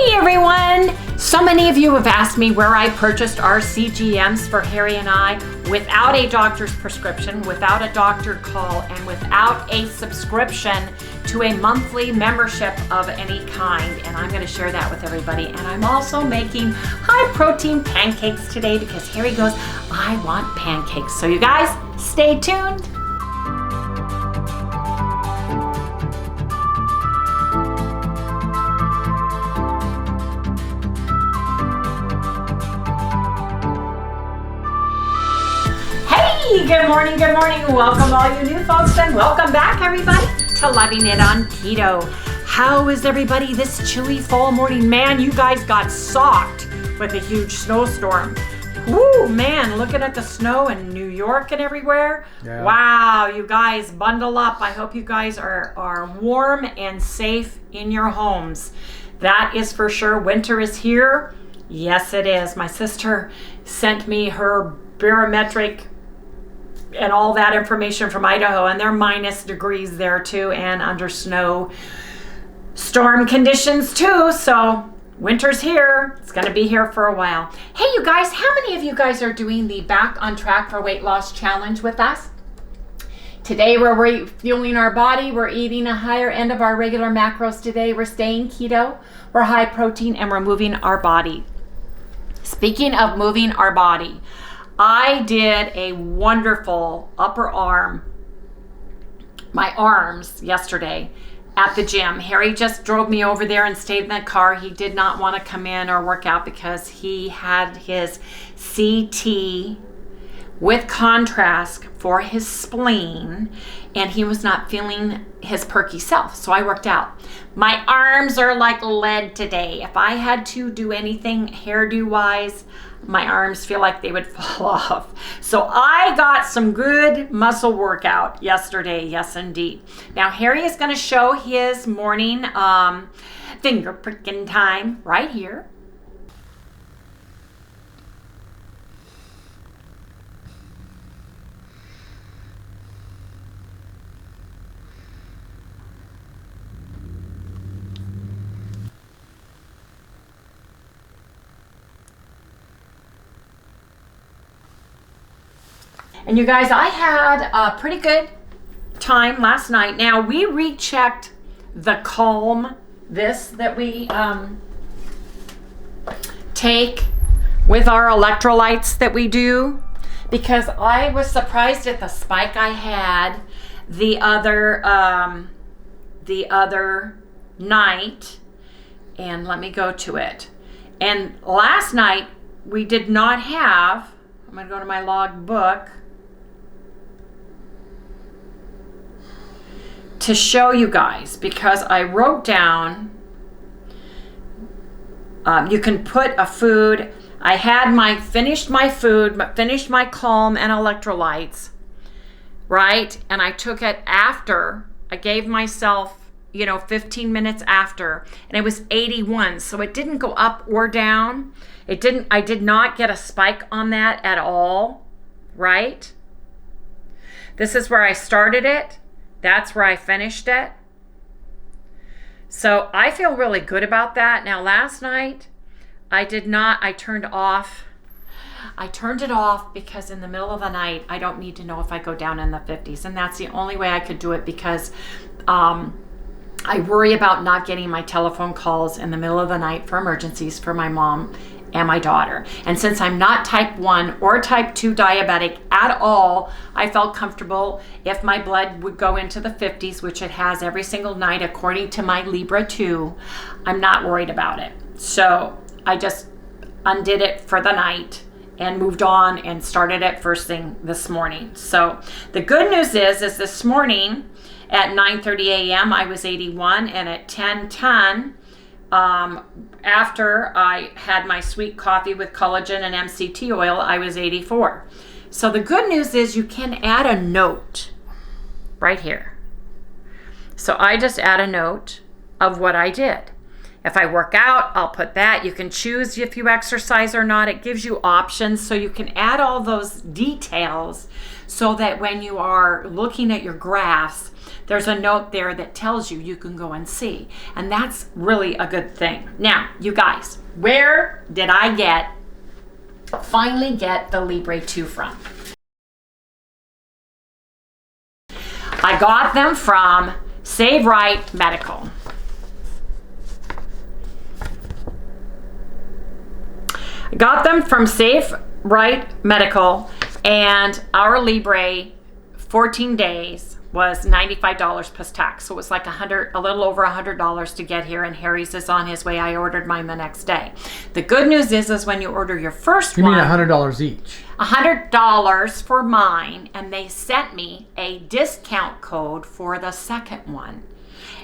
Hey everyone! So many of you have asked me where I purchased our CGMs for Harry and I without a doctor's prescription, without a doctor call, and without a subscription to a monthly membership of any kind. And I'm going to share that with everybody. And I'm also making high protein pancakes today because Harry goes, I want pancakes. So you guys, stay tuned. Good morning, good morning. Welcome all you new folks and welcome back everybody to Loving It on Keto. How is everybody this chilly fall morning? Man, you guys got socked with a huge snowstorm. Woo, man, looking at the snow in New York and everywhere. Yeah. Wow, you guys bundle up. I hope you guys are warm and safe in your homes. That is for sure. Winter is here. Yes, it is. My sister sent me her barometric and all that information from Idaho, and they're minus degrees there too, and under snow storm conditions too. So winter's here. It's going to be here for a while. Hey you guys, how many of you guys are doing the Back on Track for Weight Loss challenge with us? Today we're refueling our body. We're eating a higher end of our regular macros today. We're staying keto, we're high protein, and we're moving our body. Speaking of moving our body, I did a wonderful upper arm, my arms yesterday at the gym. Harry just drove me over there and stayed in the car. He did not want to come in or work out because he had his CT with contrast for his spleen and he was not feeling his perky self. So I worked out. My arms are like lead today. If I had to do anything hairdo wise, my arms feel like they would fall off. So I got some good muscle workout yesterday. Yes, indeed. Now Harry is going to show his morning finger pricking time right here. And you guys, I had a pretty good time last night. Now, we rechecked the Calm, this that we take with our electrolytes that we do, because I was surprised at the spike I had the other night. And let me go to it. And last night, we did not have, I'm going to go to my log book to show you guys, because I wrote down, you can put a food, I had finished my food, finished my Calm and electrolytes, right? And I took it after, I gave myself, 15 minutes after, and it was 81. So it didn't go up or down. I did not get a spike on that at all, right? This is where I started it. That's where I finished it. So I feel really good about that. Now last night, I turned it off because in the middle of the night, I don't need to know if I go down in the 50s. And that's the only way I could do it, because I worry about not getting my telephone calls in the middle of the night for emergencies for my mom and my daughter. And since I'm not type 1 or type 2 diabetic at all, I felt comfortable if my blood would go into the 50s, which it has every single night according to my Libra 2, I'm not worried about it. So I just undid it for the night and moved on and started it first thing this morning. So the good news is this morning at 9:30 a.m. I was 81, and at 10:10 after I had my sweet coffee with collagen and MCT oil, I was 84. So the good news is you can add a note right here. So I just add a note of what I did. If I work out, I'll put that. You can choose if you exercise or not. It gives you options, so you can add all those details so that when you are looking at your graphs, there's a note there that tells you you can go and see. And that's really a good thing. Now, you guys, where did I finally get the Libre 2 from? I got them from Save Right Medical. I got them from Save Right Medical, and our Libre 14 days was $95 plus tax. So it was like a little over $100 to get here, and Harry's is on his way. I ordered mine the next day. The good news is when you order your first one. You mean $100 each? $100 for mine, and they sent me a discount code for the second one.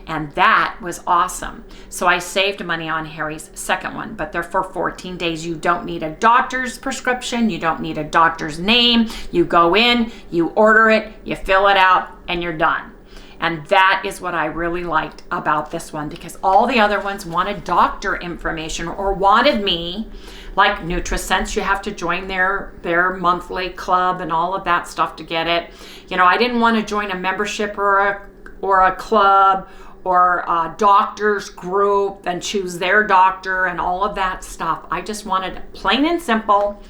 And that was awesome. So I saved money on Harry's second one, but they're for 14 days. You don't need a doctor's prescription. You don't need a doctor's name. You go in, you order it, you fill it out, and you're done. And that is what I really liked about this one, because all the other ones wanted doctor information or wanted me, like NutriSense, you have to join their monthly club and all of that stuff to get it. You know, I didn't want to join a membership or a club or a doctor's group and choose their doctor and all of that stuff. I just wanted plain and simple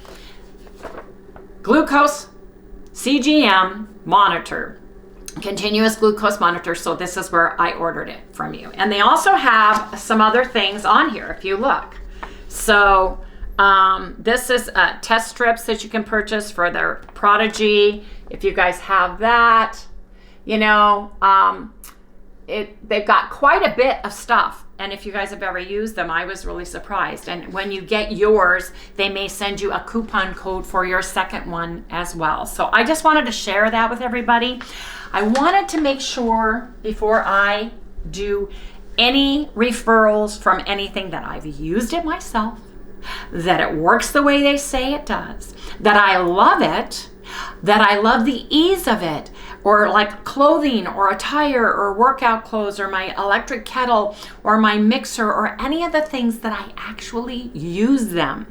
glucose CGM monitor, continuous glucose monitor. So this is where I ordered it from you. And they also have some other things on here if you look. So this is test strips that you can purchase for their Prodigy. If you guys have that, you know, they've got quite a bit of stuff. And if you guys have ever used them, I was really surprised. And when you get yours, they may send you a coupon code for your second one as well. So I just wanted to share that with everybody. I wanted to make sure before I do any referrals from anything that I've used it myself, that it works the way they say it does, that I love it, that I love the ease of it, or like clothing or attire or workout clothes or my electric kettle or my mixer or any of the things that I actually use them.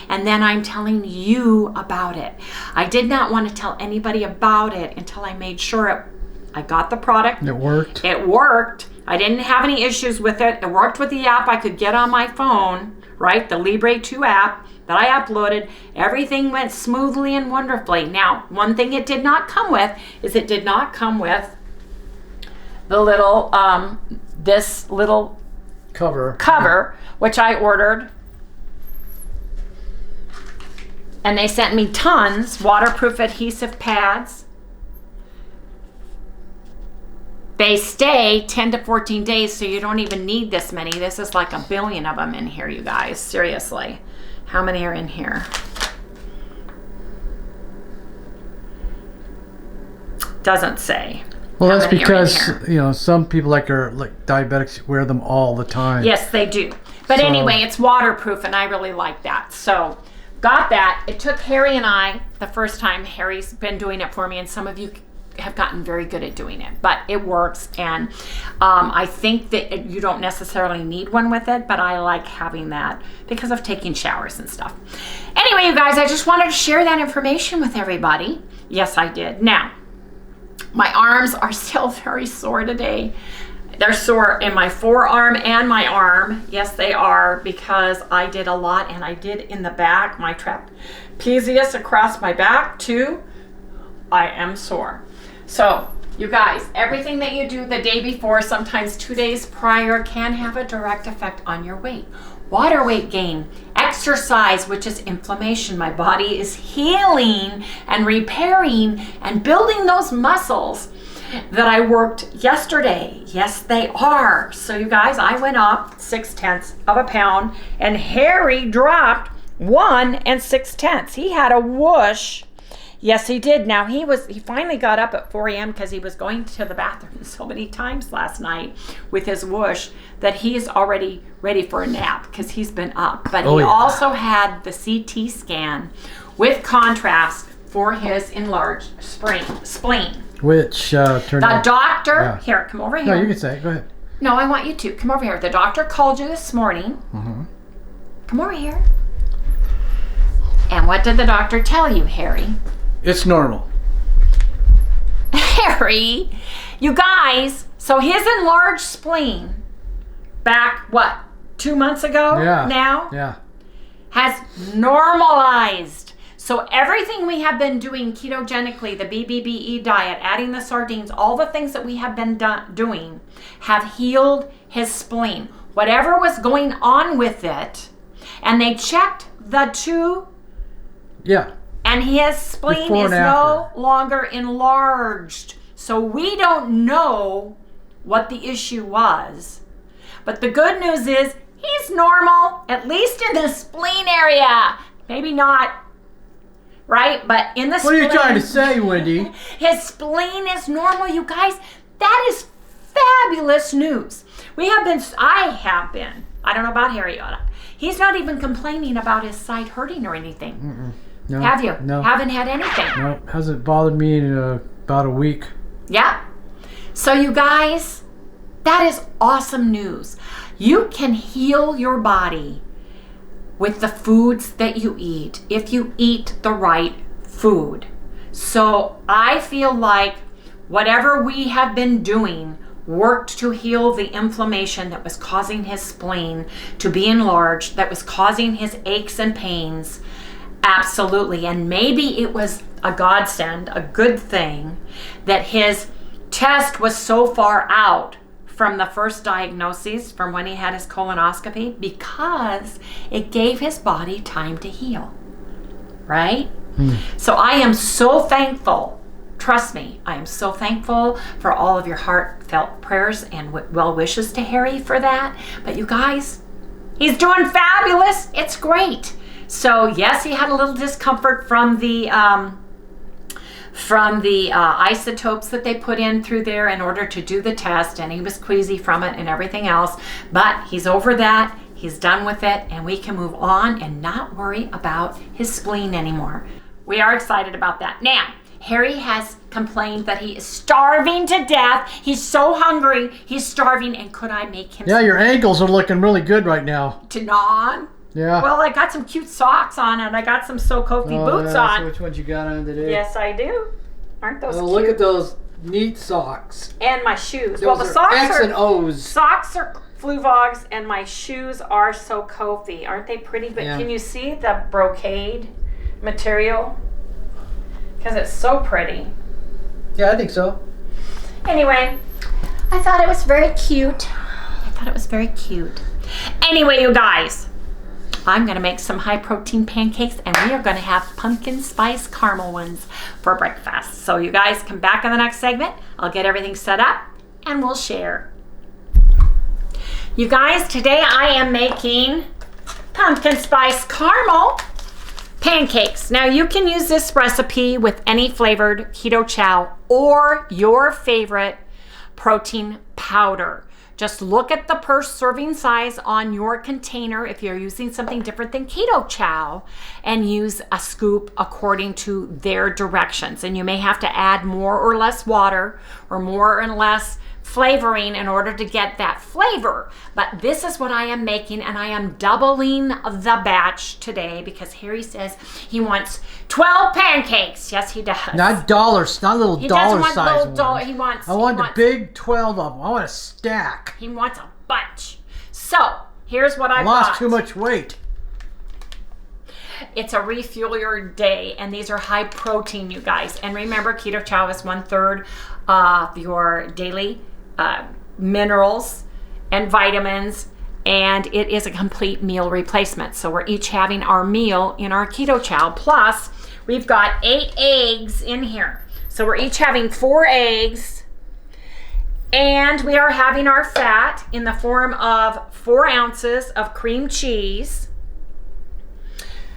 And then I'm telling you about it. I did not want to tell anybody about it until I made sure I got the product. It worked. It worked. I didn't have any issues with it. It worked with the app I could get on my phone, right? The Libre 2 app that I uploaded. Everything went smoothly and wonderfully. Now, one thing it did not come with is it did not come with the little, this little cover, which I ordered. And they sent me tons, waterproof adhesive pads. They stay 10 to 14 days, so you don't even need this many. This is like 1 billion of them in here, you guys. Seriously. How many are in here? Doesn't say. Well, that's because, you know, some people like diabetics wear them all the time. Yes, they do. But anyway, it's waterproof, and I really like that. So got that. It took Harry and I the first time. Harry's been doing it for me, and some of you have gotten very good at doing it, but it works. And I think that you don't necessarily need one with it, but I like having that because of taking showers and stuff. Anyway, you guys, I just wanted to share that information with everybody. Yes, I did. Now, my arms are still very sore today. They're sore in my forearm and my arm. Yes, they are, because I did a lot, and I did in the back, my trapezius across my back too. I am sore. So, you guys, everything that you do the day before, sometimes 2 days prior, can have a direct effect on your weight. Water weight gain, exercise, which is inflammation. My body is healing and repairing and building those muscles that I worked yesterday. Yes, they are. So, you guys, I went up 0.6 of a pound, and Harry dropped 1 6/10. He had a whoosh. Yes, he did. Now, he finally got up at 4 a.m. because he was going to the bathroom so many times last night with his whoosh that he's already ready for a nap because he's been up. But he also had the CT scan with contrast for his enlarged spleen. Which turned out... The doctor... Yeah. Here, come over here. No, you can say it. Go ahead. No, I want you to. Come over here. The doctor called you this morning. Mm-hmm. Come over here. And what did the doctor tell you, Harry? It's normal. Harry, you guys, so his enlarged spleen back, 2 months ago now? Yeah. Has normalized. So everything we have been doing ketogenically, the BBBE diet, adding the sardines, all the things that we have been doing have healed his spleen. Whatever was going on with it, and they checked the two. Yeah. And his spleen is no longer enlarged. So we don't know what the issue was. But the good news is he's normal, at least in the spleen area. Maybe not, right? But in the spleen. What are you trying to say, Wendy? His spleen is normal, you guys. That is fabulous news. I have been. I don't know about Harry. He's not even complaining about his side hurting or anything. Mm-mm. No, have you? No. Haven't had anything? No, hasn't bothered me in about a week. Yeah. So you guys, that is awesome news. You can heal your body with the foods that you eat if you eat the right food. So I feel like whatever we have been doing worked to heal the inflammation that was causing his spleen to be enlarged, that was causing his aches and pains. Absolutely. And maybe it was a godsend, a good thing, that his test was so far out from the first diagnosis, from when he had his colonoscopy, because it gave his body time to heal. Right? So I am so thankful. Trust me, I am so thankful for all of your heartfelt prayers and well wishes to Harry for that. But you guys, he's doing fabulous. It's great. So yes, he had a little discomfort from the isotopes that they put in through there in order to do the test, and he was queasy from it and everything else. But he's over that. He's done with it, and we can move on and not worry about his spleen anymore. We are excited about that. Now, Harry has complained that he is starving to death. He's so hungry. He's starving, and could I make him? Yeah, your ankles are looking really good right now. To gnaw on? Yeah. Well, I got some cute socks on, and I got some So Kofi boots on. Which ones you got on today? Yes, I do. Aren't those cute? Look at those neat socks. And my shoes. Those the socks X and O's. Socks are Fluvogs, and my shoes are So Kofi. Aren't they pretty? But Can you see the brocade material? Because it's so pretty. Yeah, I think so. Anyway, I thought it was very cute. Anyway, you guys, I'm going to make some high protein pancakes, and we are going to have pumpkin spice caramel ones for breakfast. So you guys come back in the next segment. I'll get everything set up and we'll share. You guys, today I am making pumpkin spice caramel pancakes. Now you can use this recipe with any flavored keto chow or your favorite protein powder. Just look at the per serving size on your container if you're using something different than keto chow, and use a scoop according to their directions. And you may have to add more or less water or more or less flavoring in order to get that flavor. But this is what I am making, and I am doubling the batch today because Harry says he wants 12 pancakes. Yes, he does. Not dollars, not little dollar size ones. I want the big 12 of them. I want a stack. He wants a bunch. So here's what I lost too much weight. It's a refuel your day, and these are high protein, you guys. And remember, keto chow is 1/3 of your daily minerals and vitamins, and it is a complete meal replacement. So we're each having our meal in our keto chow. Plus, we've got 8 eggs in here. So we're each having 4 eggs, and we are having our fat in the form of 4 ounces of cream cheese.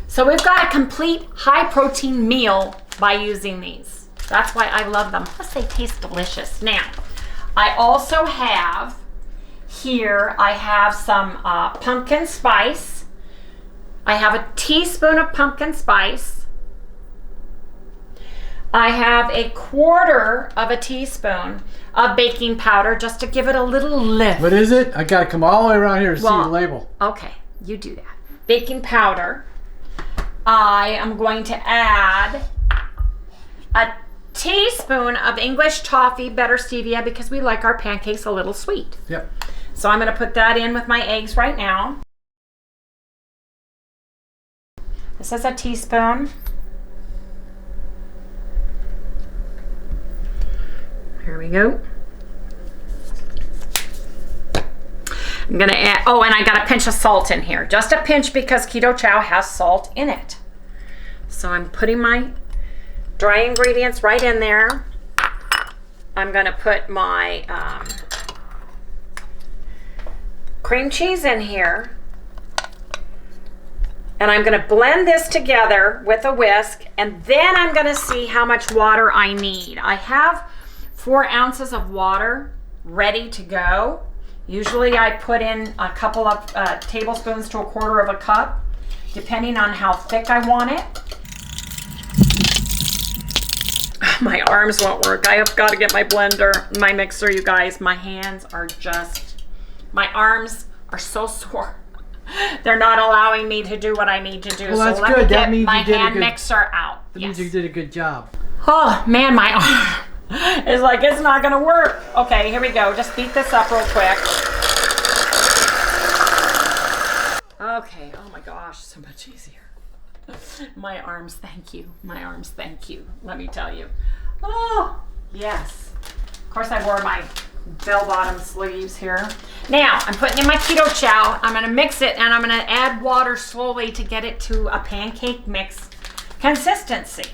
So we've got a complete high protein meal by using these. That's why I love them. Plus they taste delicious. Now, I also have here, I have some pumpkin spice. I have a teaspoon of pumpkin spice. I have a 1/4 of a teaspoon of baking powder just to give it a little lift. What is it? I gotta come all the way around here to see the label. Okay, you do that. Baking powder. I am going to add a teaspoon of English toffee, better stevia, because we like our pancakes a little sweet. Yep. So I'm going to put that in with my eggs right now. This is a teaspoon. Here we go. I'm gonna add, oh, and I got a pinch of salt in here. Just a pinch because Keto Chow has salt in it. So I'm putting my dry ingredients right in there. I'm gonna put my cream cheese in here. And I'm gonna blend this together with a whisk, and then I'm gonna see how much water I need. I have 4 ounces of water ready to go. Usually I put in a couple of tablespoons to a 1/4 of a cup, depending on how thick I want it. My arms won't work. I have got to get my blender, my mixer, you guys. My hands are just, my arms are so sore. They're not allowing me to do what I need to do. Well, that's so let good. me That get means my you did a hand good- mixer out. That Yes. means you did a good job. Oh man, my arm is like, it's not gonna work. Okay, here we go. Just beat this up real quick. Okay, oh my gosh, so much easier. My arms, thank you. My arms, thank you. Let me tell you. Oh, yes. Of course I wore my bell-bottom sleeves here. Now, I'm putting in my Keto Chow. I'm gonna mix it, and I'm gonna add water slowly to get it to a pancake mix consistency.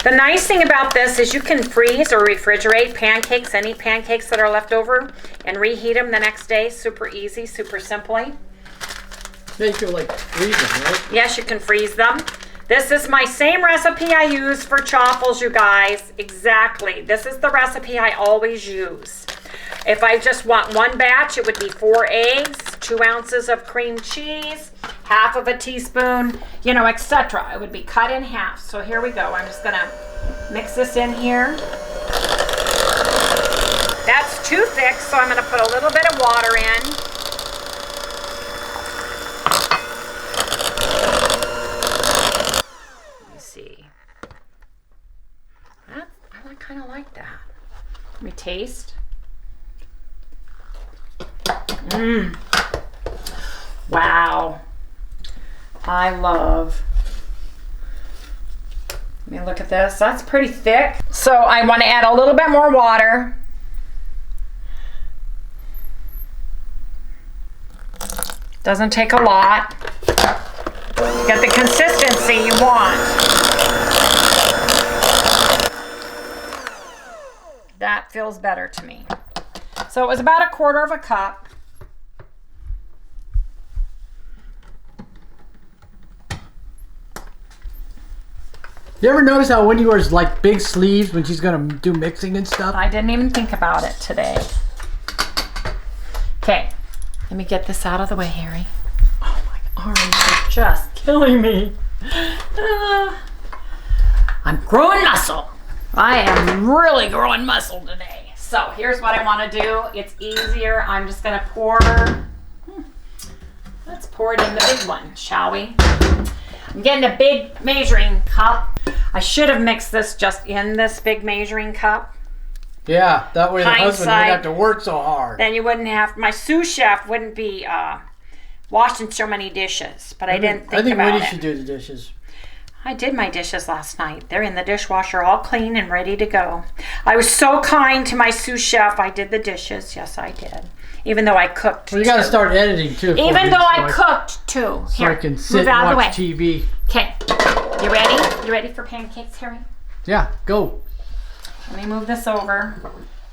The nice thing about this is you can freeze or refrigerate pancakes, any pancakes that are left over, and reheat them the next day. Super easy, super simply. Yeah, you can like freeze them, right? Yes, you can freeze them. This is my same recipe I use for chaffles, you guys. Exactly. This is the recipe I always use. If I just want one batch, it would be 4 eggs, 2 ounces of cream cheese, 1/2 of a teaspoon, you know, etc. It would be cut in half. So here we go. I'm just gonna mix this in here. That's too thick, so I'm gonna put a little bit of water in. Let me see. I kind of like that. Let me taste. Wow. I love. Let me look at this. That's pretty thick. So I want to add a little bit more water. Doesn't take a lot. You get the consistency you want. That feels better to me. So it was about 1/4 of a cup. You ever notice how Wendy wears like big sleeves when she's gonna do mixing and stuff? I didn't even think about it today. Okay, let me get this out of the way, Harry. Oh, my arms are just killing me. I'm growing muscle. I am really growing muscle today. So here's what I want to do. It's easier. I'm just going to pour. Let's pour it in the big one, shall we? I'm getting a big measuring cup. I should have mixed this just in this big measuring cup. Yeah, that way the husband Hindsight. wouldn't have to work so hard. Then you wouldn't have, my sous chef wouldn't be washing so many dishes, but I didn't think I think about Wendy it. should do the dishes. I did my dishes last night. They're in the dishwasher all clean and ready to go. I was so kind to my sous chef. I did the dishes. Yes, I did. Even though I cooked. Well, you got to too. start editing too. Even though I cooked too. So Here, I can move sit out and of the way. watch TV. Okay, you ready? You ready for pancakes, Harry? Yeah, go. Let me move this over.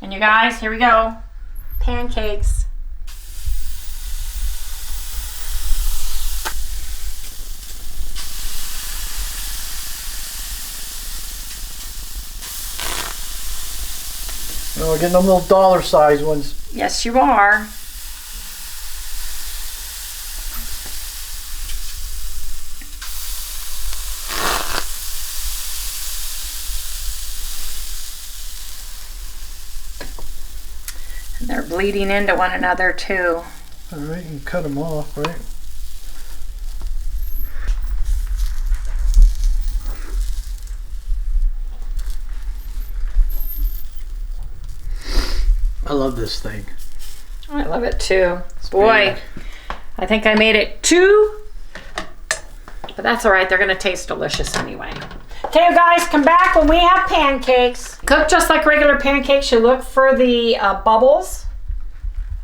And you guys, here we go. Pancakes. Oh, we're getting them little dollar size ones. Yes, you are. And they're bleeding into one another too. All right, you can cut them off, right? I love this thing. I love it too. Boy, I think I made it two, but that's all right. They're gonna taste delicious anyway. Okay, you guys, come back when we have pancakes. Cook just like regular pancakes. You look for the bubbles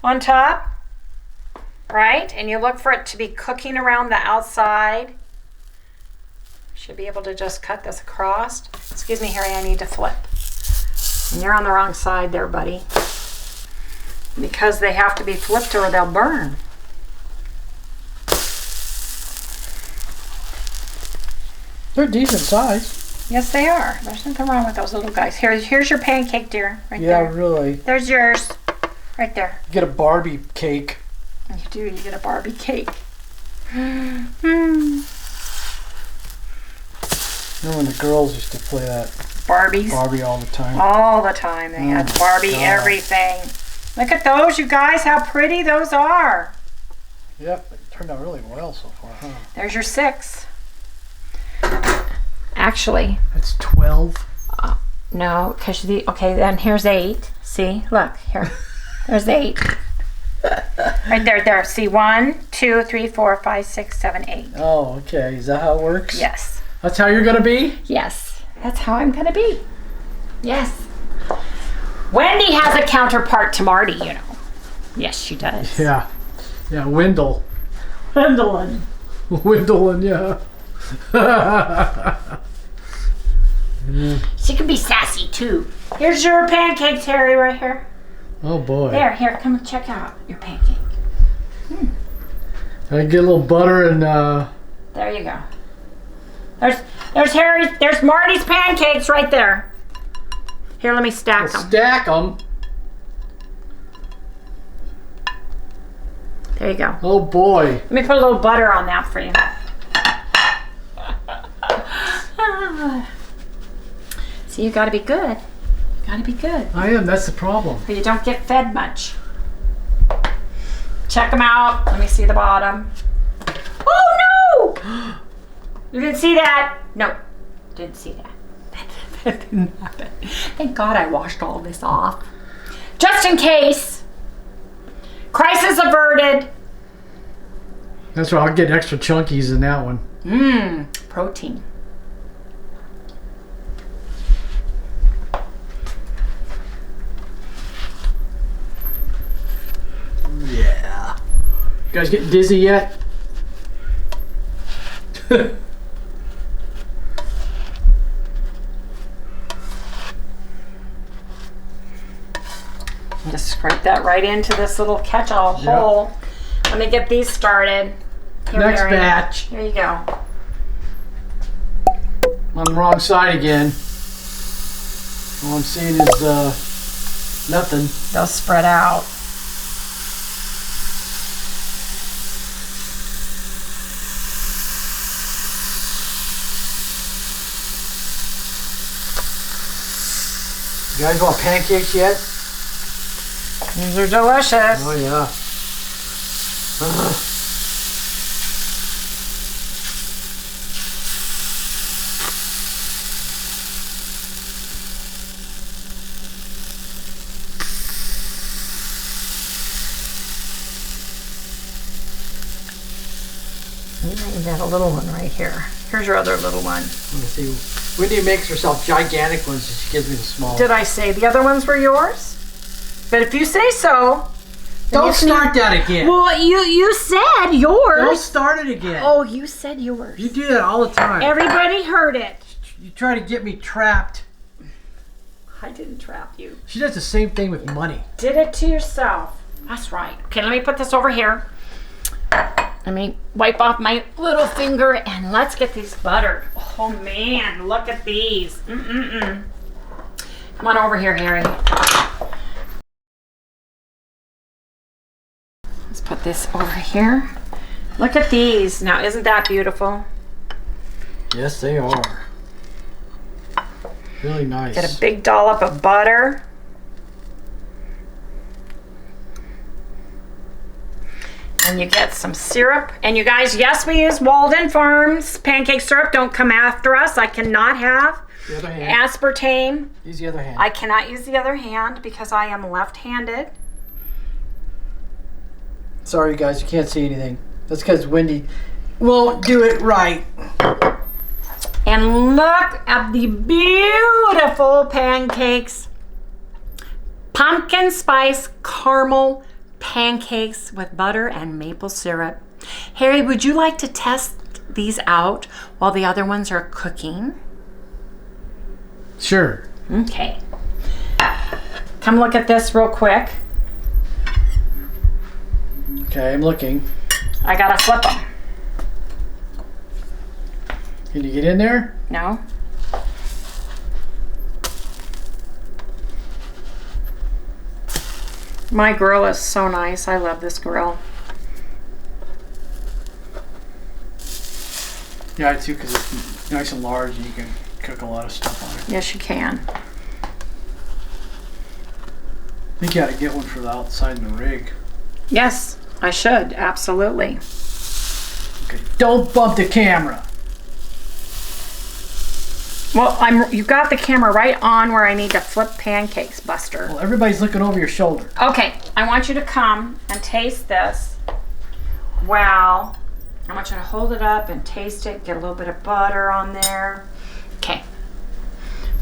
on top, right? And you look for it to be cooking around the outside. Should be able to just cut this across. Excuse me, Harry, I need to flip. And you're on the wrong side there, buddy. Because they have to be flipped or they'll burn. They're decent size. Yes, they are. There's nothing wrong with those little guys. Here's your pancake, dear. Right Yeah, there. really. There's yours. Right there. You get a Barbie cake. You do. You get a Barbie cake. Remember when the girls used to play that Barbies. Barbie all the time? All the time. They had Barbie God. everything. Look at those, you guys. How pretty those are. Yep, it turned out really well so far, huh? There's your 6. Actually, That's 12. no, because okay, then here's 8. See, look here. There's 8. Right there. See, 1, 2, 3, 4, 5, 6, 7, 8. Oh, okay. Is that how it works? Yes. That's how you're gonna be? Yes. That's how I'm gonna be. Yes. Wendy has a counterpart to Marty, you know. Yes, she does. Yeah. Yeah, Wendell. Gwendolyn. Wendell, yeah. She can be sassy too. Here's your pancakes, Harry, right here. Oh boy. Here, come check out your pancake. I get a little butter and There you go. There's Harry's, there's Marty's pancakes right there. Here, let me stack them. stack them. There you go. Oh boy. Let me put a little butter on that for you. See, you gotta be good. You gotta be good. I am, that's the problem. Or you don't get fed much. Check them out. Let me see the bottom. Oh no! You didn't see that? No, didn't see that. That didn't happen. Thank God I washed all this off. Just in case. Crisis averted. That's right, I'll get extra chunkies in that one. Protein. Yeah. You guys getting dizzy yet? Just scrape that right into this little catch-all hole. Let me get these started. Here, Next Mary. batch. Here you go. On the wrong side again. All I'm seeing is nothing. They'll spread out. You guys want pancakes yet? These are delicious. Oh yeah. You got a little one right here. Here's your other little one. Let me see. Wendy makes herself gigantic ones, and she gives me the small. Did I say the other ones were yours? But if you say so. Don't start that again. Well, you said yours. Don't start it again. Oh, you said yours. You do that all the time. Everybody heard it. You try to get me trapped. I didn't trap you. She does the same thing with money. Did it to yourself. That's right. Okay, let me put this over here. Let me wipe off my little finger and let's get these buttered. Oh man, look at these. Come on over here, Harry. Let's put this over here. Look at these. Now, isn't that beautiful? Yes, they are. Really nice. Get a big dollop of butter. And you get some syrup. And you guys, yes, we use Walden Farms pancake syrup. Don't come after us. I cannot have The other hand. aspartame. Use the other hand. I cannot use the other hand because I am left-handed. Sorry, guys, you can't see anything. That's because Wendy won't do it right. And look at the beautiful pancakes. Pumpkin spice caramel pancakes with butter and maple syrup. Harry, would you like to test these out while the other ones are cooking? Sure. Okay. Come look at this real quick. Okay, I'm looking. I gotta flip them. Can you get in there? No? My grill is so nice. I love this grill. Yeah, I do, because it's nice and large and you can cook a lot of stuff on it. Yes, you can. I think you ought to get one for the outside in the rig. Yes, I should. Absolutely. Okay, don't bump the camera. Well, you've got the camera right on where I need to flip pancakes, Buster. Well, everybody's looking over your shoulder. Okay, I want you to come and taste this. Wow. I want you to hold it up and taste it. Get a little bit of butter on there. Okay.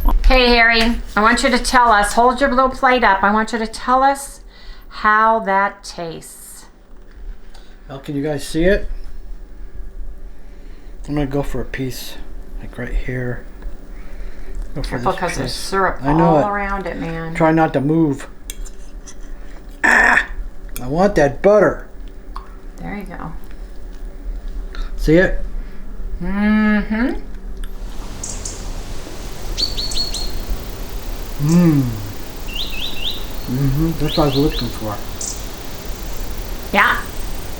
Okay, Harry, I want you to tell us, hold your little plate up. I want you to tell us how that tastes. Well, can you guys see it? I'm going to go for a piece, like right here. Go for Careful, this because there's piece. syrup I know all it. around it, man. Try not to move. Ah! I want that butter. There you go. See it? Mm-hmm. That's what I was looking for. Yeah.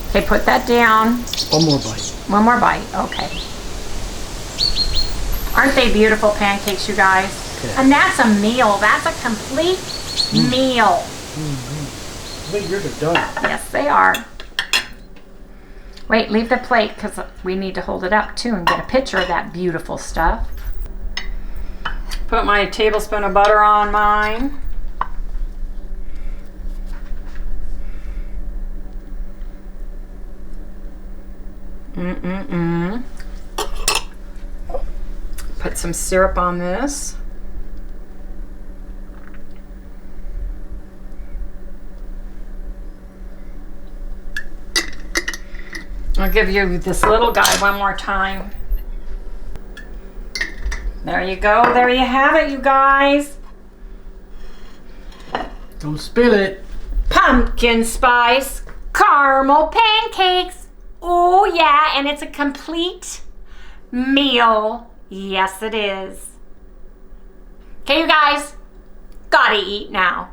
Okay, put that down. One more bite. One more bite. Okay. Aren't they beautiful pancakes, you guys? Okay. And that's a meal. That's a complete meal. I think yours are done. Yes, they are. Wait, leave the plate because we need to hold it up too and get a picture of that beautiful stuff. Put my tablespoon of butter on mine. Put some syrup on this. I'll give you this little guy one more time. There you go. There you have it, you guys. Don't spill it. Pumpkin spice caramel pancakes. Oh yeah, and it's a complete meal. Yes, it is. Okay, you guys, gotta eat now.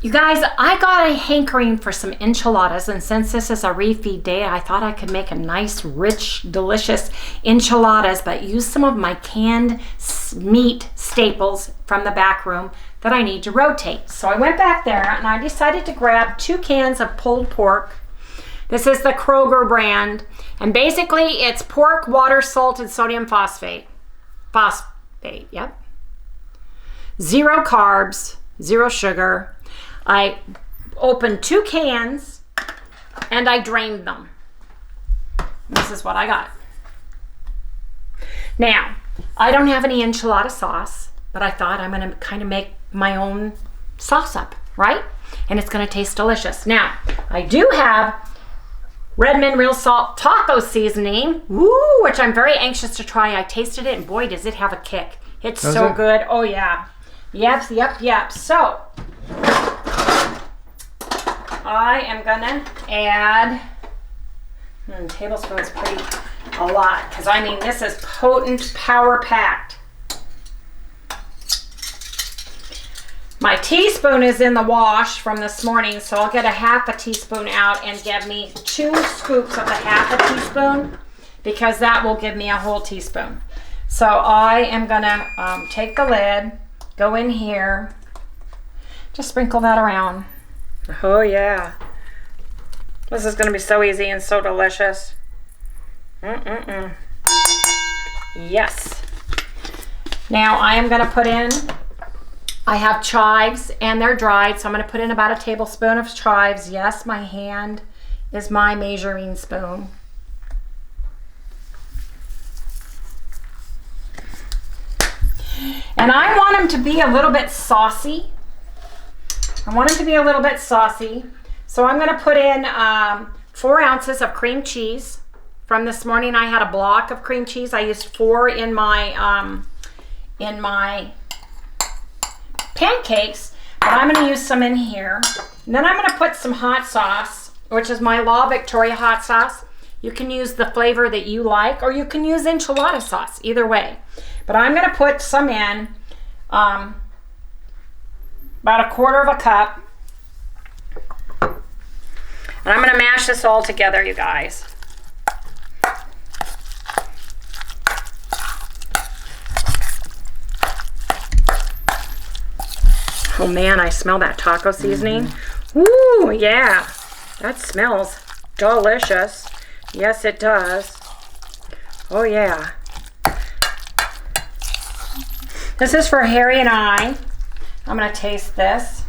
You guys, I got a hankering for some enchiladas, and since this is a refeed day, I thought I could make a nice, rich, delicious enchiladas, but use some of my canned meat staples from the back room that I need to rotate. So I went back there and I decided to grab 2 cans of pulled pork. This is the Kroger brand, and basically it's pork, water, salt, and sodium phosphate. Yep. 0 carbs, 0 sugar. I opened 2 cans and I drained them. This is what I got. Now, I don't have any enchilada sauce, but I thought I'm going to kind of make my own sauce up, right? And it's going to taste delicious. Now, I do have REDMOND Real Salt taco seasoning, which I'm very anxious to try. I tasted it and boy, does it have a kick. It's so good. Oh yeah. Yep. So, I am gonna add, tablespoon's pretty a lot, because I mean this is potent, power packed. My teaspoon is in the wash from this morning, so I'll get a half a teaspoon out and give me 2 scoops of the half a teaspoon, because that will give me a whole teaspoon. So I am gonna take the lid, go in here, just sprinkle that around. Oh yeah. This is going to be so easy and so delicious. Yes. Now I am going to put in, I have chives and they're dried, so I'm going to put in about a tablespoon of chives. Yes, my hand is my measuring spoon. And I want them to be a little bit saucy. I want them to be a little bit saucy. So I'm going to put in 4 ounces of cream cheese. From this morning, I had a block of cream cheese. I used 4 in my pancakes, but I'm going to use some in here. And then I'm going to put some hot sauce, which is my La Victoria hot sauce. You can use the flavor that you like, or you can use enchilada sauce, either way. But I'm going to put some in, about a 1/4 cup. And I'm going to mash this all together, you guys. Oh man, I smell that taco seasoning. Ooh, yeah. That smells delicious. Yes, it does. Oh yeah. This is for Harry and I. I'm going to taste this.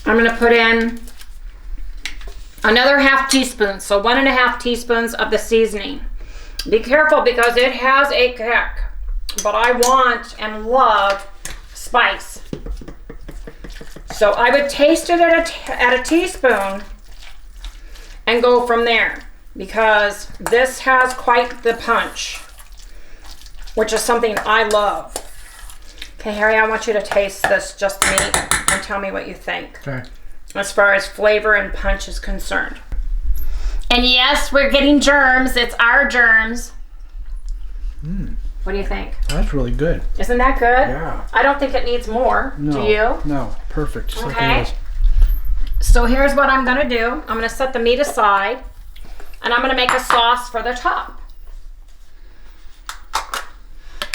I'm going to put in another 1/2 teaspoon, so 1½ teaspoons of the seasoning. Be careful because it has a kick, but I want and love spice. So I would taste it at a teaspoon and go from there, because this has quite the punch, which is something I love. Okay, Harry, I want you to taste this, just the meat, and tell me what you think. Okay. As far as flavor and punch is concerned. And yes, we're getting germs. It's our germs. What do you think? That's really good. Isn't that good? Yeah. I don't think it needs more. No, do you? No, perfect. Just Okay. like it is. So here's what I'm going to do. I'm going to set the meat aside, and I'm going to make a sauce for the top.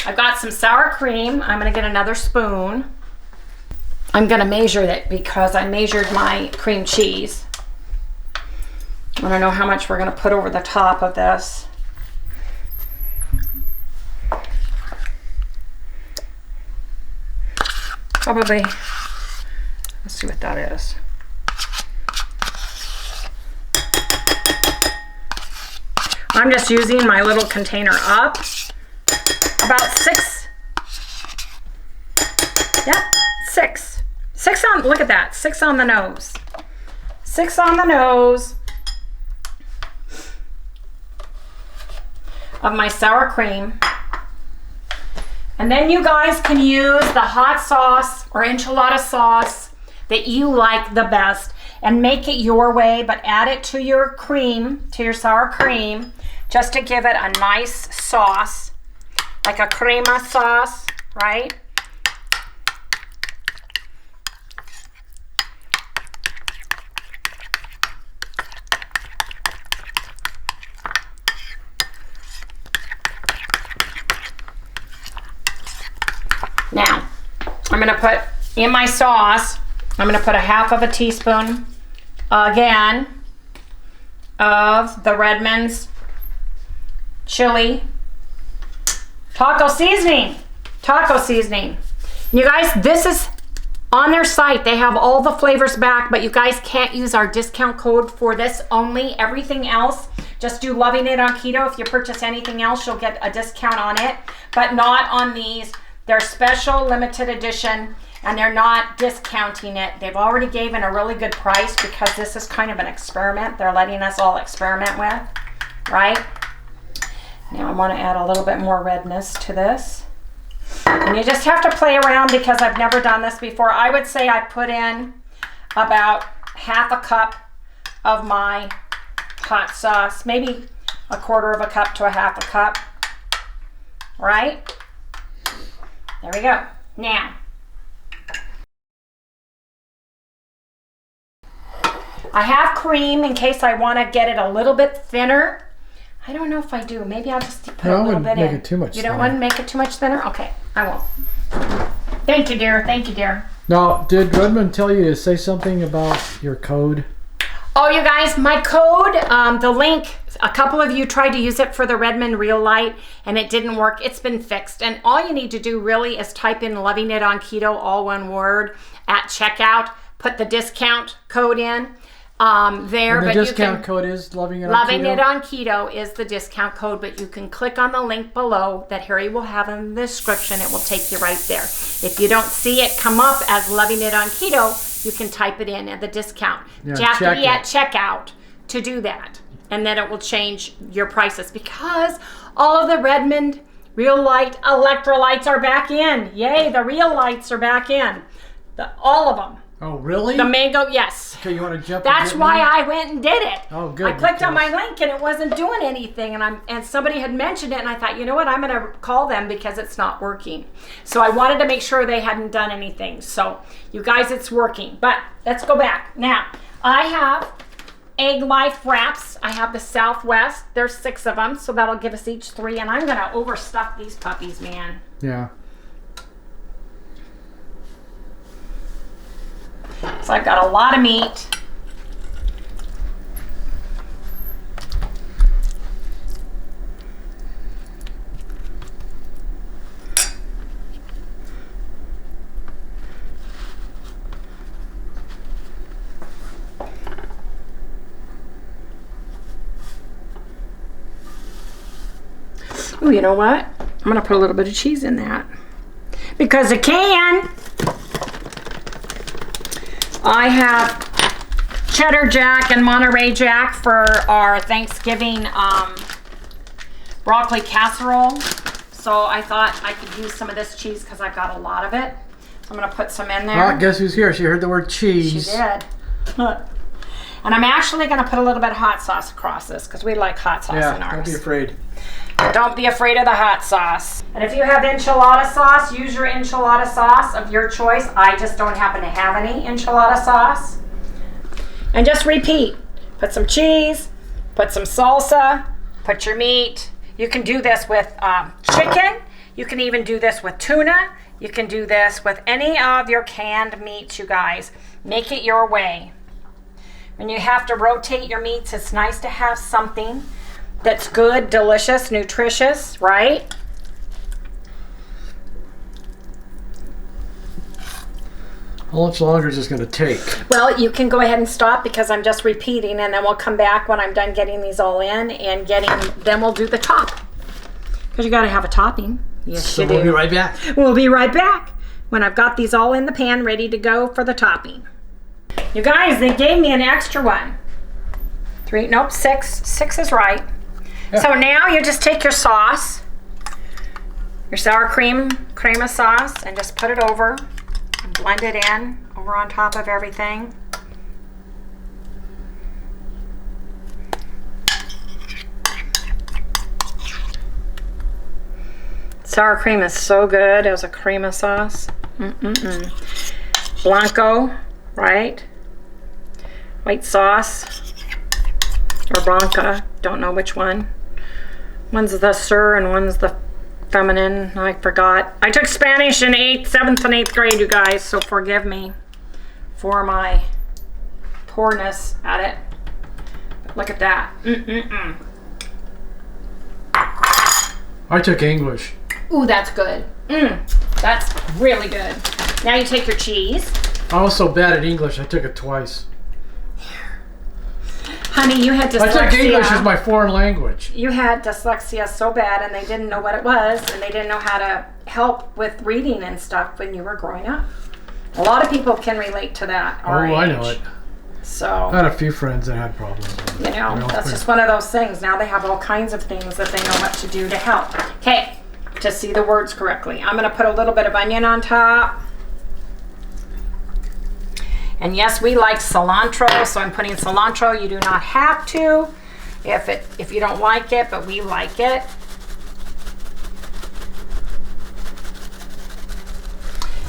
I've got some sour cream. I'm going to get another spoon. I'm going to measure it because I measured my cream cheese. I don't know how much we're going to put over the top of this. Probably, let's see what that is. I'm just using my little container up. About 6. Yep, 6. 6 on, look at that, 6 on the nose. 6 on the nose of my sour cream. And then you guys can use the hot sauce or enchilada sauce that you like the best and make it your way, but add it to your cream, to your sour cream, just to give it a nice sauce, like a crema sauce, right? Now, I'm going to put in my sauce, I'm going to put a 1/2 teaspoon again of the Redmond's chili taco seasoning. Taco seasoning. You guys, this is on their site. They have all the flavors back, but you guys can't use our discount code for this only. Everything else, just do Loving It on Keto. If you purchase anything else, you'll get a discount on it, but not on these. They're special limited edition, and they're not discounting it. They've already given a really good price because this is kind of an experiment they're letting us all experiment with, right? Now I want to add a little bit more redness to this. And you just have to play around because I've never done this before. I would say I put in about 1/2 cup of my hot sauce, maybe a 1/4 cup to a 1/2 cup, right? There we go. Now, I have cream in case I want to get it a little bit thinner. I don't know if I do. Maybe I'll just put No, a little bit in. make it too much You don't thinner. want to make it too much thinner? Okay, I won't. Thank you, dear. Thank you, dear. Now, did Redmond tell you to say something about your code? Oh, you guys, my code, the link, a couple of you tried to use it for the REDMOND Real Light and it didn't work. It's been fixed. And all you need to do really is type in Loving It on Keto, all one word, at checkout. Put the discount code in there. And the but discount code is Loving It on Keto? Loving It on Keto is the discount code, but you can click on the link below that Harry will have in the description. It will take you right there. If you don't see it come up as Loving It on Keto, you can type it in at the discount. Yeah, you have to be at checkout to do that. And then it will change your prices because all of the REDMOND Real Light electrolytes are back in. Yay, the real lights are back in. All of them. Oh, really? The mango, yes. Okay, you want to jump? That's why I went and did it. Oh, good. I clicked on my link and it wasn't doing anything, and somebody had mentioned it, and I thought, you know what, I'm going to call them because it's not working. So I wanted to make sure they hadn't done anything. So you guys, it's working. But let's go back. Now, I have Egg Life wraps. I have the Southwest. There's 6 of them, so that'll give us each 3. And I'm going to overstuff these puppies, man. Yeah. So I've got a lot of meat. Ooh, you know what? I'm gonna put a little bit of cheese in that because it can. I have cheddar jack and Monterey jack for our Thanksgiving broccoli casserole. So I thought I could use some of this cheese because I've got a lot of it. So I'm going to put some in there. Oh, guess who's here? She heard the word cheese. She did. And I'm actually going to put a little bit of hot sauce across this because we like hot sauce in ours. Don't be afraid. Don't be afraid of the hot sauce. And if you have enchilada sauce, use your enchilada sauce of your choice. I just don't happen to have any enchilada sauce. And just repeat. Put some cheese, put some salsa, put your meat. You can do this with chicken. You can even do this with tuna. You can do this with any of your canned meats, you guys. Make it your way. When you have to rotate your meats, it's nice to have something that's good, delicious, nutritious, right? How much longer is this going to take? Well, you can go ahead and stop because I'm just repeating, and then we'll come back when I'm done getting these all in and then we'll do the top. Because you got to have a topping. Yes, So you we'll do. be right back. We'll be right back when I've got these all in the pan ready to go for the topping. You guys, they gave me an extra one. 3, nope, 6. 6 is right. Yeah. So now you just take your sauce, your sour crema sauce, and just put it over and blend it in over on top of everything. Sour cream is so good as a crema sauce. Blanco, right? White sauce or Blanca, don't know which one. One's the Sir and one's the feminine. I forgot. I took Spanish in 7th and 8th grade, you guys, so forgive me for my poorness at it. But look at that. I took English. Ooh, that's good. That's really good. Now you take your cheese. I was so bad at English, I took it twice. Honey, you had dyslexia. I took English as my foreign language. You had dyslexia so bad, and they didn't know what it was, and they didn't know how to help with reading and stuff when you were growing up. A lot of people can relate to that. Oh, I know it. So, I had a few friends that had problems with it. you know, that's just one of those things. Now they have all kinds of things that they know what to do to help. Okay, to see the words correctly. I'm going to put a little bit of onion on top. And yes, we like cilantro, so I'm putting cilantro. You do not have to if you don't like it, but we like it.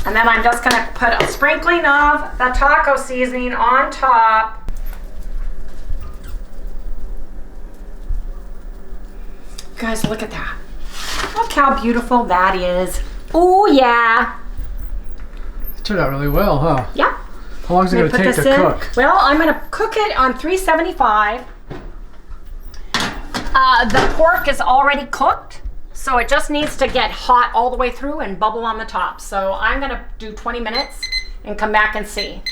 And then I'm just going to put a sprinkling of the taco seasoning on top. guys, look at that. Look how beautiful that is. Oh, yeah. It turned out really well, huh? Yeah. How long is it going to take to cook? Well, I'm going to cook it on 375. The pork is already cooked, so it just needs to get hot all the way through and bubble on the top. So I'm going to do 20 minutes and come back and see.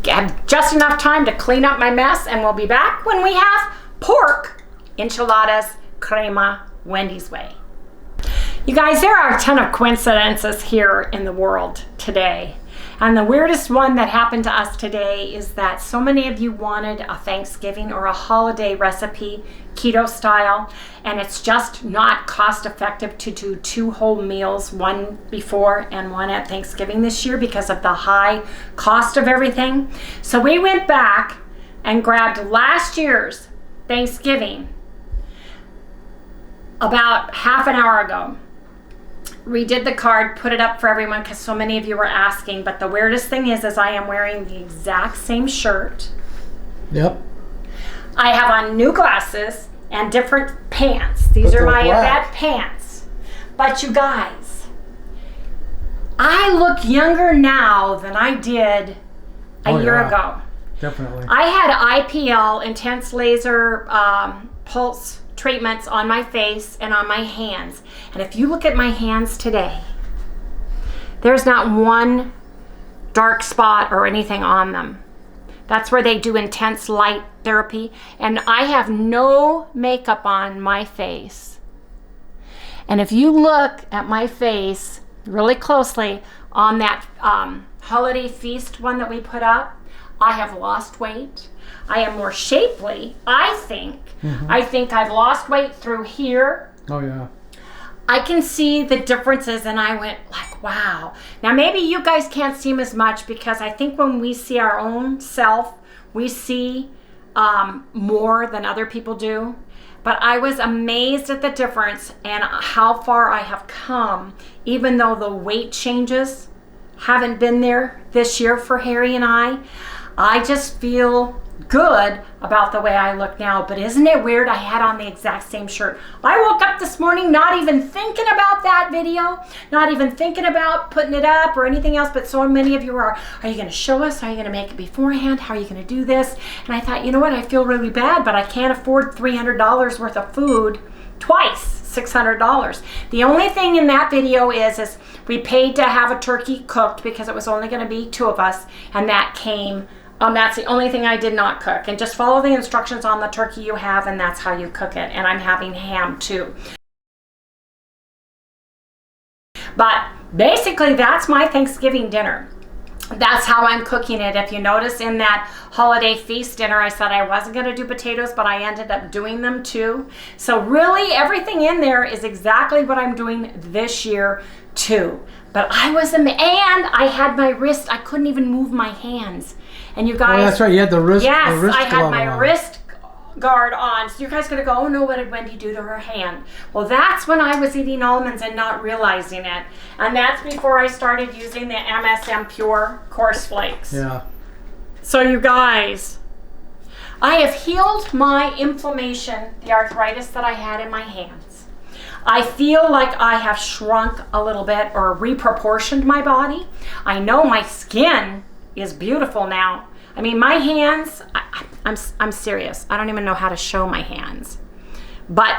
Get just enough time to clean up my mess, and we'll be back when we have pork enchiladas crema Wendy's way. You guys, there are a ton of coincidences here in the world today. And the weirdest one that happened to us today is that so many of you wanted a Thanksgiving or a holiday recipe, keto style, and it's just not cost effective to do 2 whole meals, one before and one at Thanksgiving this year because of the high cost of everything. So we went back and grabbed last year's Thanksgiving about half an hour ago. Redid the card, put it up for everyone because so many of you were asking. But the weirdest thing is I am wearing the exact same shirt. Yep. I have on new glasses and different pants. These are my Yvette pants. But you guys, I look younger now than I did a year ago. Definitely. I had IPL, intense laser pulse treatments on my face and on my hands. And if you look at my hands today, there's not one dark spot or anything on them. That's where they do intense light therapy. And I have no makeup on my face. And if you look at my face really closely on that holiday feast one that we put up, I have lost weight. I am more shapely, I think. Mm-hmm. I think I've lost weight through here. Oh, yeah. I can see the differences, and I went like, wow. Now, maybe you guys can't see them as much because I think when we see our own self, we see more than other people do. But I was amazed at the difference and how far I have come, even though the weight changes haven't been there this year for Harry and I. I just feel good about the way I look now. But isn't it weird? I had on the exact same shirt. I woke up this morning not even thinking about that video, not even thinking about putting it up or anything else, but so many of you are you going to show us? Are you going to make it beforehand? How are you going to do this? And I thought, you know what? I feel really bad, but I can't afford $300 worth of food twice, $600. The only thing in that video is we paid to have a turkey cooked because it was only going to be 2 of us, and that came. That's the only thing I did not cook. And just follow the instructions on the turkey you have, and that's how you cook it. And I'm having ham too. But basically, that's my Thanksgiving dinner. That's how I'm cooking it. If you notice in that holiday feast dinner, I said I wasn't going to do potatoes, but I ended up doing them too. So really, everything in there is exactly what I'm doing this year too. But I was and I had my wrist. I couldn't even move my hands. And you guys, oh, that's right. You had the wrist. Yes, the wrist I had my on. wrist guard on. So you guys gonna go, oh no, what did Wendy do to her hand? Well, that's when I was eating almonds and not realizing it. And that's before I started using the MSM Pure coarse flakes. Yeah. So you guys, I have healed my inflammation, the arthritis that I had in my hands. I feel like I have shrunk a little bit or reproportioned my body. I know my skin is beautiful now. I mean, my hands, I'm serious. I don't even know how to show my hands. But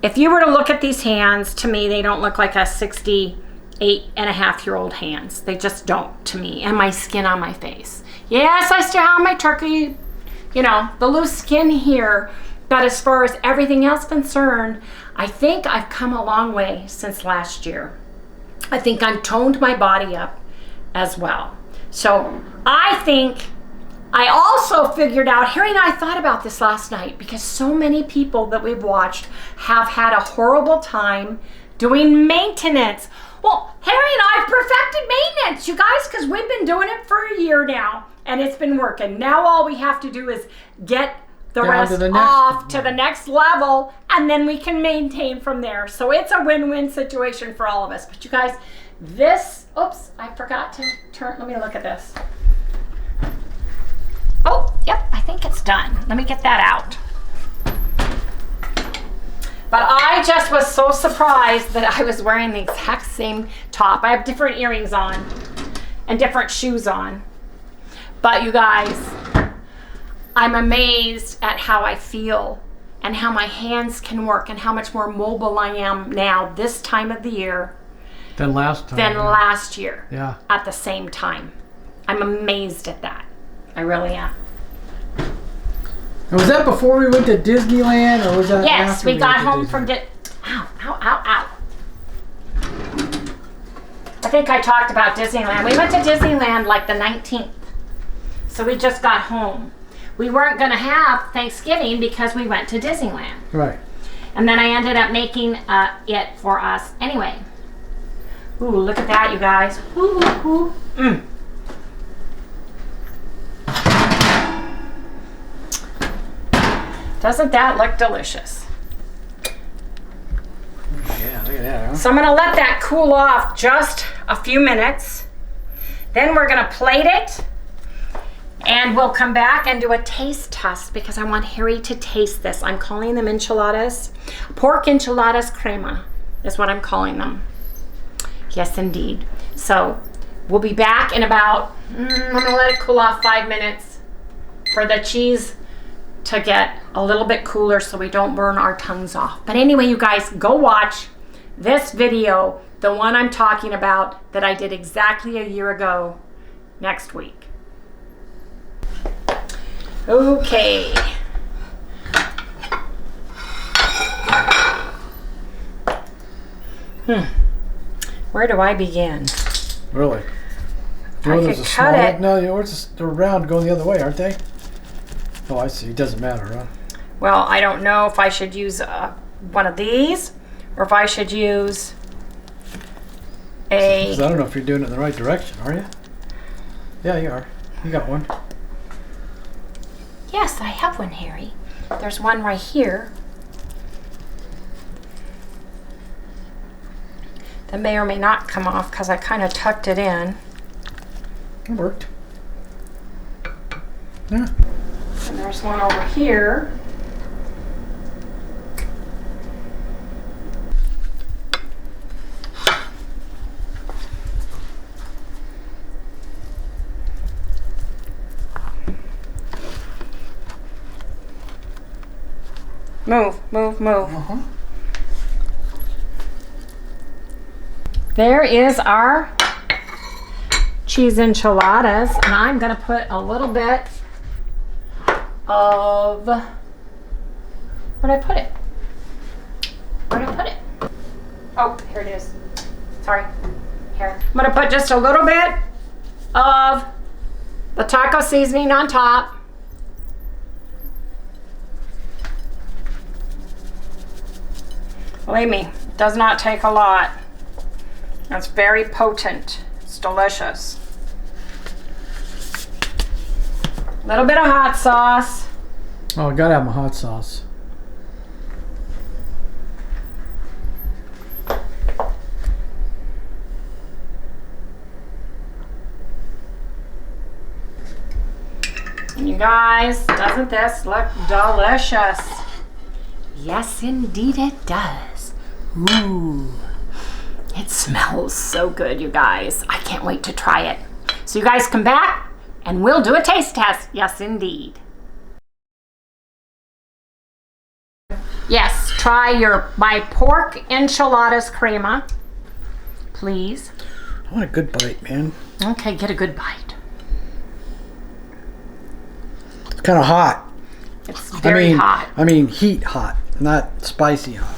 if you were to look at these hands, to me, they don't look like a 68-and-a-half-year-old hands. They just don't to me. And my skin on my face. Yes, I still have my turkey, the loose skin here. But as far as everything else concerned, I think I've come a long way since last year. I think I've toned my body up as well. So I think I also figured out, Harry and I thought about this last night because so many people that we've watched have had a horrible time doing maintenance. Well, Harry and I have perfected maintenance, you guys, because we've been doing it for a year now and it's been working. Now all we have to do is get the rest off to the next level, and then we can maintain from there. So it's a win-win situation for all of us. But you guys, oops, I forgot to turn, let me look at this. think it's done. Let me get that out. But I just was so surprised that I was wearing the exact same top. I have different earrings on and different shoes on. But you guys, I'm amazed at how I feel and how my hands can work and how much more mobile I am now this time of the year Than last time. than last year. Yeah. At the same time. I'm amazed at that. I really am. And was that before we went to Disneyland, or was that Yes, after we got went to home Disneyland? from ow, ow, ow, ow. I think I talked about Disneyland. We went to Disneyland like the 19th. So we just got home. We weren't going to have Thanksgiving because we went to Disneyland. Right. And then I ended up making it for us anyway. Ooh, look at that, you guys. Ooh, ooh, ooh. Doesn't that look delicious? Yeah, look at that, huh? So I'm gonna let that cool off just a few minutes. Then we're gonna plate it and we'll come back and do a taste test because I want Harry to taste this. I'm calling them enchiladas. Pork enchiladas crema is what I'm calling them. Yes, indeed. So we'll be back in about, I'm gonna let it cool off 5 minutes for the cheese to get a little bit cooler so we don't burn our tongues off. But anyway, you guys, go watch this video, the one I'm talking about that I did exactly a year ago next week. Okay. Where do I begin? Really? I could cut it. No, they're round going the other way, aren't they? Oh, I see. It doesn't matter, huh? Well, I don't know if I should use one of these or if I should use a... 'Cause I don't know if you're doing it in the right direction, are you? Yeah, you are. You got one. Yes, I have one, Harry. There's one right here. That may or may not come off because I kind of tucked it in. It worked. Yeah. And there's one over here. Move, move, move. Uh-huh. There is our cheese enchiladas, and I'm gonna put a little bit of, where'd I put it? Where'd I put it? Oh, here it is. Sorry. Here. I'm gonna put just a little bit of the taco seasoning on top. Believe me, it does not take a lot. It's very potent. It's delicious. A little bit of hot sauce. Oh, I gotta have my hot sauce. And you guys, doesn't this look delicious? Yes, indeed it does. Ooh. It smells so good, you guys. I can't wait to try it. So you guys come back and we'll do a taste test. Yes, indeed. Yes, try my pork enchiladas crema, please. I want a good bite, man. Okay, get a good bite. It's kind of hot. It's very hot. I mean, heat hot, not spicy hot.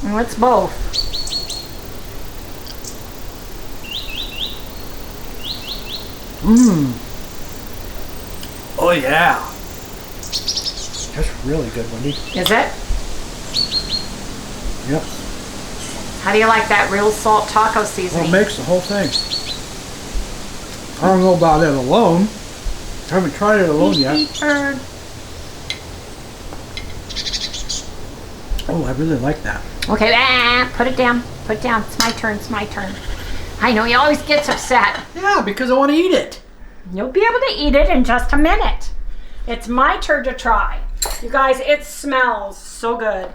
Well, it's both. Mmm. Oh, yeah. That's really good, Wendy. Is it? Yep. How do you like that real salt taco Well, seasoning? it makes the whole thing. I don't know about it alone. I haven't tried it alone yet. Beep, bird. Oh, I really like that. Okay, put it down. Put it down. It's my turn. It's my turn. I know he always gets upset. Yeah, because I want to eat it. You'll be able to eat it in just a minute. It's my turn to try. You guys, it smells so good.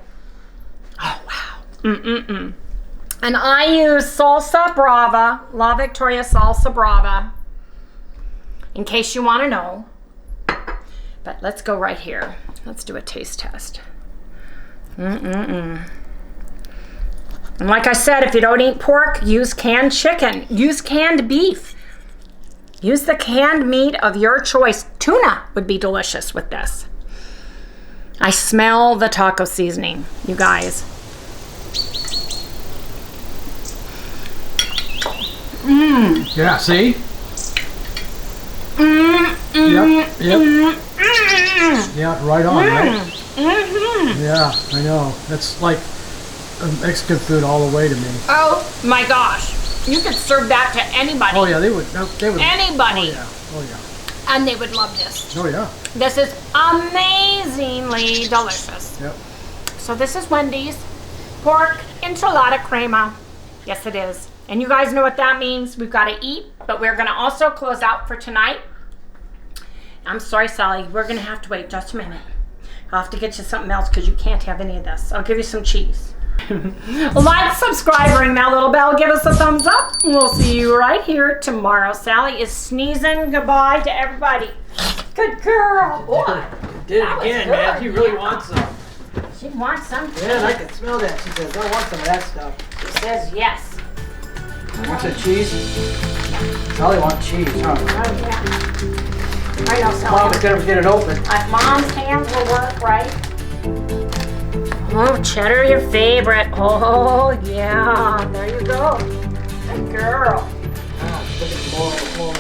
Oh, wow. And I use Salsa Brava, La Victoria Salsa Brava, in case you want to know. But let's go right here. Let's do a taste test. And like I said, if you don't eat pork, use canned chicken. Use canned beef. Use the canned meat of your choice. Tuna would be delicious with this. I smell the taco seasoning, you guys. Yeah, see? Yep. Yeah, right on, right? Yeah, I know. That's like Mexican food all the way to me. Oh my gosh. You could serve that to anybody. Oh yeah, they would. Anybody. Oh yeah. And they would love this. Oh yeah. This is amazingly delicious. Yep. So this is Wendy's pork enchilada crema. Yes, it is. And you guys know what that means. We've got to eat, but we're going to also close out for tonight. I'm sorry, Sally. We're going to have to wait just a minute. I'll have to get you something else because you can't have any of this. I'll give you some cheese. Like, subscribe, ring that little bell, give us a thumbs up. We'll see you right here tomorrow. Sally is sneezing goodbye to everybody. Good girl. Boy, Did that it was again, good. man. She really wants some. She wants some. Yeah, I can smell that. She says, I want some of that stuff. She says yes. Want some cheese? Sally wants cheese, huh? Oh, yeah. I know, Sally. Mom, never get it open. Mom's hands will work, right? Oh, cheddar, your favorite. Oh, yeah. There you go. Good girl. Oh, look at the bowl.